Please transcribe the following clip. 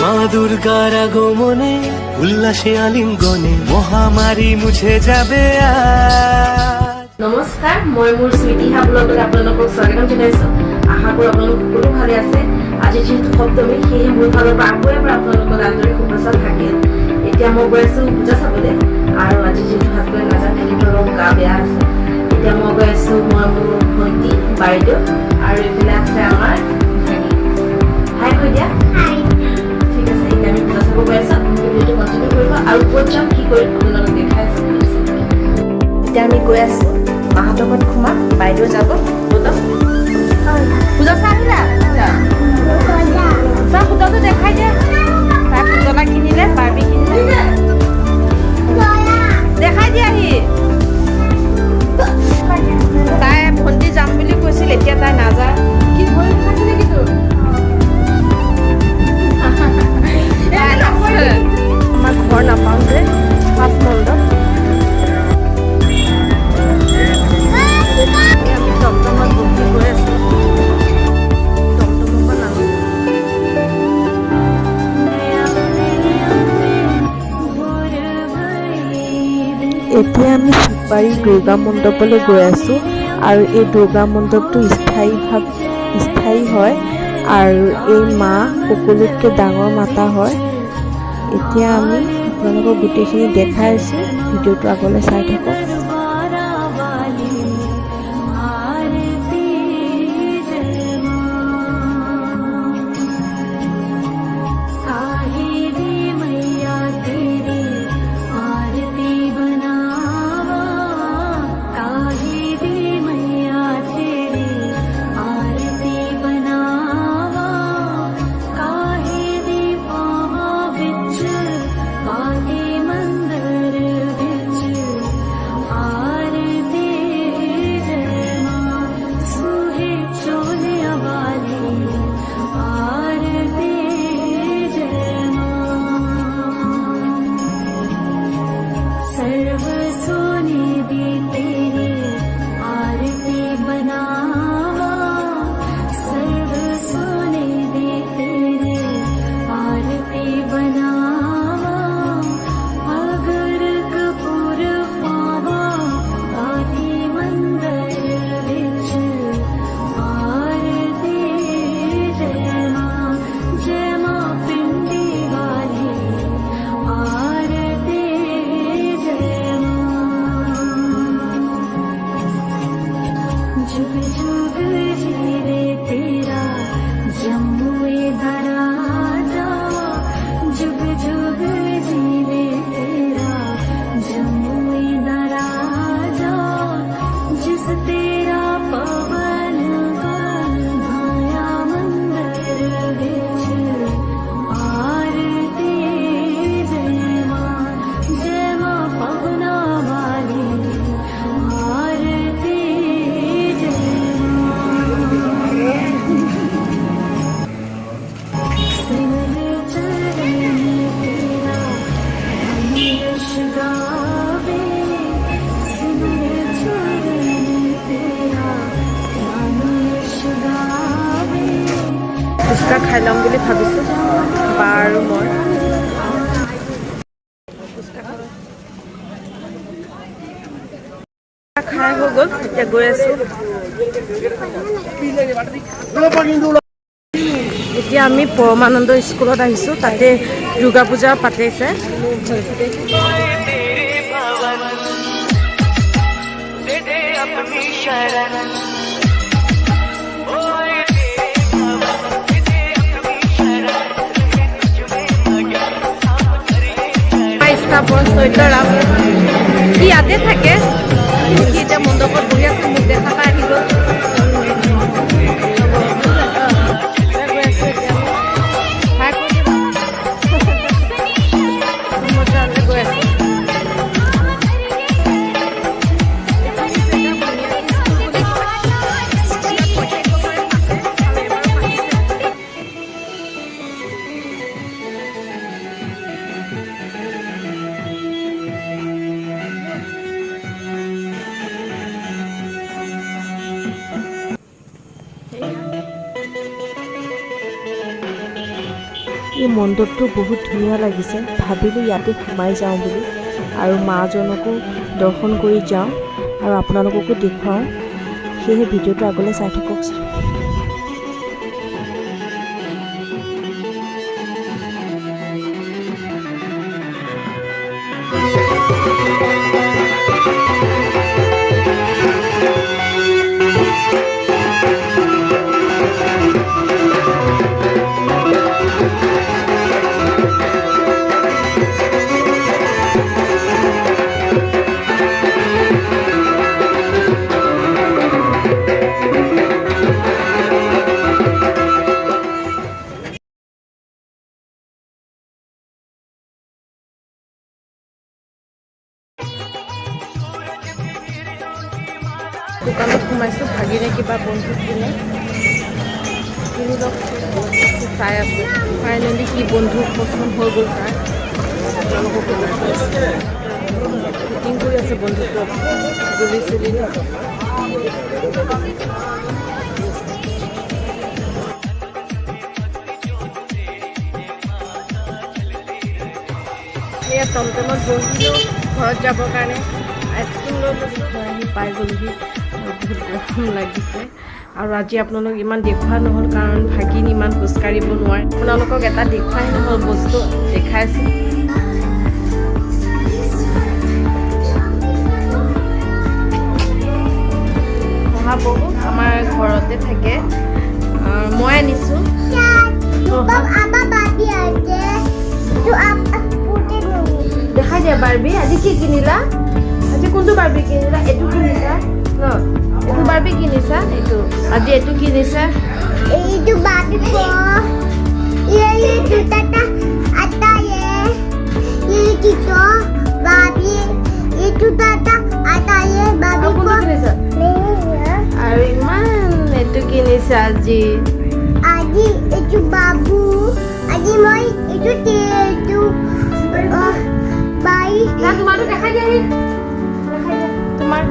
মা দুৰ্গাৰ আগমনে উল্লাসে আলিঙ্গনে মহামাৰী মুছে যাবে আজ। নমস্কাৰ, মই মোৰ স্মৃতিহা ব্লগত আপোনালোকক স্বাগতম জনাইছোঁ। আশা কৰোঁ আপোনালোক সকলো ভালে আছে। আজি যিহেতু সপ্তমী, সেয়েহে মোৰ ফালৰ পৰা আকৌ এবাৰ আপোনালোকৰ আন্তৰিক শুভেচ্ছা থাকিল। এতিয়া মই গৈ আছোঁ পূজা চাবলৈ, আৰু আজি যিহেতু হাজবেণ্ড নাযায়, তেখেতৰ অলপ গা বেয়া আছে। এতিয়া মই গৈ আছোঁ, মই মোৰ ভণ্টি, বাইদেউ আৰু এইফালে আছে আমাৰ ভাইটি। হাই কৈ দিয়া। ঠিক আছে, এতিয়া আমি পূজা চাব গৈ আছোঁ। ভিডিঅ'টো কণ্টিনিউ কৰিব আৰু ক'ত যাম কি কৰিম আপোনালোকক দেখাই আছোঁ। এতিয়া আমি গৈ আছোঁ, মাহঁতৰ ঘৰত সোমাম, বাইদেউ যাব। পূজা চাই আহিলা? চা পূজাটো দেখাই দিয়া। তাই পুতলা কিনিলে, বাৰ্বি কিনিলে, দেখাই দিয়াহি। তাই ভণ্টি যাম বুলি কৈছিল, এতিয়া তাই নাযায়। কি ভৰি খাইছে নেকি তোৰ? আমাৰ ঘৰ নাপাওঁ যে পাঁচ মণ্ডপ। আমি টমটমত বহি গৈ আছোঁ। টমটমৰ পৰা নামো। এতিয়া আমি শিৱবাৰী দুৰ্গা মণ্ডপলৈ গৈ আছোঁ, আৰু এই দুৰ্গা মণ্ডপটো স্থায়ী হয়, আৰু এই মা সকলোতকৈ ডাঙৰ মাতা হয়। এতিয়া আমি আপোনালোকক গোটেইখিনি দেখাই আছোঁ, ভিডিঅ'টো আগলৈ চাই থাকক। ফুচকা খাই ল'ম বুলি ভাবিছোঁ, বা আৰু মই। খাই হৈ গ'ল, এতিয়া গৈ আছোঁ। এতিয়া আমি পৰমানন্দ স্কুলত আহিছোঁ, তাতে দুৰ্গা পূজা পাতিছে। সি ইয়াতে থাকে, সি এতিয়া মণ্ডপত বহি আছে, মোক দেখা পাই আহিব। এই মণ্ডপটো বহুত ধুনীয়া লাগিছে, ভাবিলোঁ ইয়াতে সোমাই যাওঁ বুলি আৰু মাজনকো দৰ্শন কৰি যাওঁ আৰু আপোনালোককো দেখুৱাওঁ। সেয়েহে ভিডিঅ'টো আগলৈ চাই থাককচোন। দোকানত সোমাইছোঁ, ভাগিনে কিবা বন্ধু কিনে কিনি লওক চাই আছে। ফাইনেলি কি বন্ধু পচন্দ হৈ গ'ল তাৰ, আপোনালোককো ফিটিং কৰি আছে বন্ধুটো গুলি চুলি। সেয়া টমটমত বহিলোঁ ঘৰত যাবৰ কাৰণে। আইচক্ৰীম লৈ লৈছোঁ, ঘৰ আহি পাই গ'লোহি। বহুত গৰম লাগিছে আৰু আজি আপোনালোক ইমান দেখুওৱা নহ'ল কাৰণ ভাগিন ইমান খোজকাঢ়িব নোৱাৰে। আপোনালোকক এটা দেখুৱাই নহ'ল, বস্তু দেখাইছোঁ। শহাপহু আমাৰ ঘৰতে থাকে, মই আনিছোঁ। দেখাই দিয়া বাৰ্বি, আজি কি কিনিলা? আজি কোনটো বাৰ্বি কিনিলা? এইটো কিনিছা ন? এইটো বাৰ্বি কিনিছা? এইটো আজি এইটো কিনিছা? এইটো বাৰ্বি দুটা आता ये कितो बाबी ये दुटा आता ये बाबी को আৰু ইমান এইটো কিনিছা আজি? আজি এইটো বাবু, আজি মই এইটো তেটো বাই তোমাৰটো দেখাই দিয়া, দেখাই দিয়া তোমাৰ।